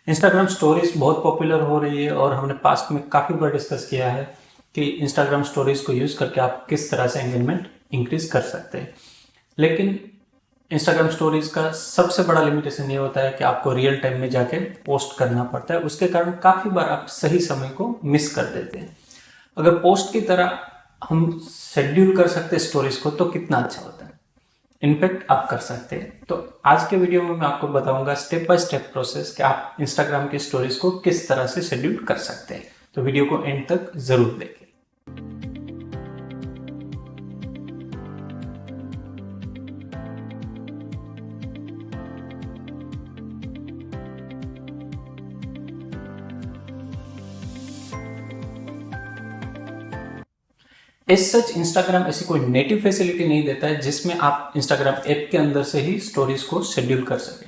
Instagram stories बहुत popular हो रही है और हमने पास्ट में काफ़ी बार डिस्कस किया है कि इंस्टाग्राम स्टोरीज को यूज़ करके आप किस तरह से एंगेजमेंट इंक्रीज कर सकते हैं। लेकिन इंस्टाग्राम स्टोरीज का सबसे बड़ा लिमिटेशन ये होता है कि आपको रियल टाइम में जाके पोस्ट करना पड़ता है। उसके कारण काफ़ी बार आप सही समय को मिस कर देते हैं। अगर पोस्ट की तरह हम शेड्यूल कर सकते हैं स्टोरीज को तो कितना अच्छा होता है। इनफैक्ट आप कर सकते हैं। तो आज के वीडियो में मैं आपको बताऊंगा स्टेप बाय स्टेप प्रोसेस कि आप इंस्टाग्राम की स्टोरीज को किस तरह से शेड्यूल कर सकते हैं। तो वीडियो को एंड तक जरूर देखें। एज सच इंस्टाग्राम ऐसी कोई नेटिव फैसिलिटी नहीं देता है जिसमें आप इंस्टाग्राम ऐप के अंदर से ही स्टोरीज को शेड्यूल कर सकें।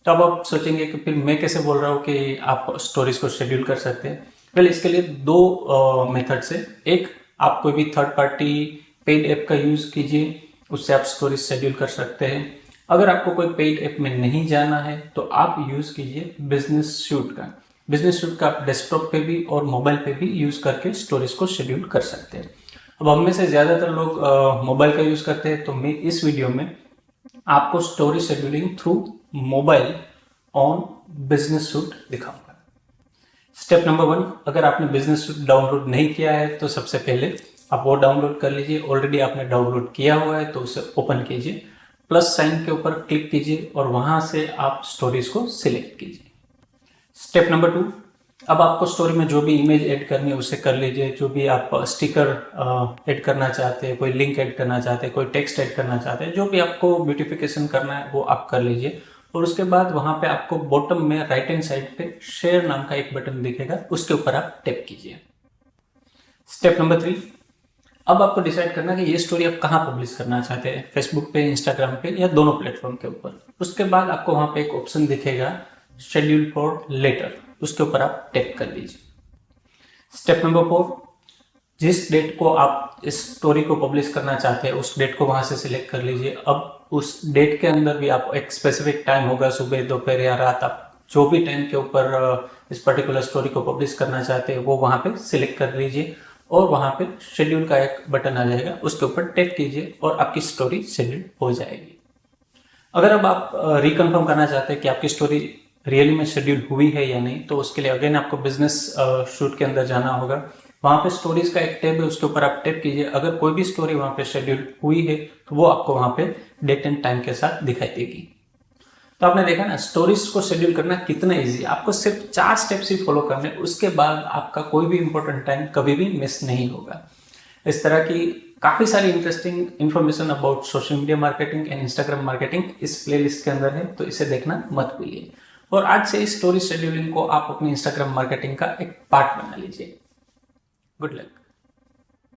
तो अब आप सोचेंगे कि फिर मैं कैसे बोल रहा हूँ कि आप स्टोरीज को शेड्यूल कर सकते हैं। वेल, इसके लिए दो मेथड से। एक, आप कोई भी थर्ड पार्टी पेड ऐप का यूज कीजिए, उससे आप स्टोरीज शेड्यूल कर सकते हैं। अगर आपको कोई पेड ऐप में नहीं जाना है तो आप यूज कीजिए बिजनेस सूट का। बिजनेस सूट का आप डेस्कटॉप पे भी और मोबाइल पे भी यूज करके स्टोरीज को शेड्यूल कर सकते हैं। अब हम में से ज़्यादातर लोग मोबाइल का यूज़ करते हैं, तो मैं इस वीडियो में आपको story scheduling through mobile on business suit दिखाऊंगा। स्टेप नंबर 1, अगर आपने बिजनेस सूट डाउनलोड नहीं किया है तो सबसे पहले आप वो डाउनलोड कर लीजिए। ऑलरेडी आपने डाउनलोड किया हुआ है तो उसे ओपन कीजिए, प्लस साइन के ऊपर क्लिक कीजिए और वहां से आप स्टोरीज को सिलेक्ट कीजिए। स्टेप नंबर 2, अब आपको स्टोरी में जो भी इमेज ऐड करनी है उसे कर लीजिए। जो भी आप स्टिकर ऐड करना चाहते हैं, कोई लिंक ऐड करना चाहते हैं, कोई टेक्स्ट ऐड करना चाहते हैं, जो भी आपको ब्यूटिफिकेशन करना है वो आप कर लीजिए। और उसके बाद वहां पे आपको बॉटम में राइट हैंड साइड पे शेयर नाम का एक बटन दिखेगा, उसके ऊपर आप टैप कीजिए। स्टेप नंबर 3, अब आपको डिसाइड करना है कि ये स्टोरी आप कहाँ पब्लिश करना चाहते हैं, फेसबुक पे, इंस्टाग्राम पे या दोनों प्लेटफॉर्म के ऊपर। उसके बाद आपको वहां पे एक ऑप्शन दिखेगा शेड्यूल फॉर लेटर, उसके ऊपर आप टैप कर लीजिए। स्टेप नंबर 4, जिस डेट को आप इस स्टोरी को पब्लिश करना चाहते हैं उस डेट को वहां से सिलेक्ट कर लीजिए। अब उस डेट के अंदर भी आप एक स्पेसिफिक टाइम होगा, सुबह, दोपहर या रात, आप जो भी टाइम के ऊपर इस पर्टिकुलर स्टोरी को पब्लिश करना चाहते हैं वो वहां पे सिलेक्ट कर लीजिए और वहां पे शेड्यूल का एक बटन आ जाएगा, उसके ऊपर टैप कीजिए और आपकी स्टोरी शेड्यूल हो जाएगी। अगर अब आप रिकन्फर्म करना चाहते हैं कि आपकी स्टोरी रियली में शेड्यूल हुई है या नहीं, तो उसके लिए अगेन आपको बिजनेस शूट के अंदर जाना होगा। वहां पे स्टोरीज का एक टैब है, उसके ऊपर आप टैप कीजिए। अगर कोई भी स्टोरी वहां पे शेड्यूल हुई है तो वो आपको वहां पे डेट एंड टाइम के साथ दिखाई देगी। तो आपने देखा ना, स्टोरीज को शेड्यूल करना कितना इजी है। आपको सिर्फ 4 स्टेप्स ही फॉलो करने, उसके बाद आपका कोई भी इंपॉर्टेंट टाइम कभी भी मिस नहीं होगा। इस तरह की काफी सारी interesting information about social media marketing and Instagram marketing इस प्लेलिस्ट के अंदर है, तो इसे देखना मत भूलिए। और आज से इस स्टोरी शेड्यूलिंग को आप अपनी इंस्टाग्राम मार्केटिंग का एक पार्ट बना लीजिए। Good luck.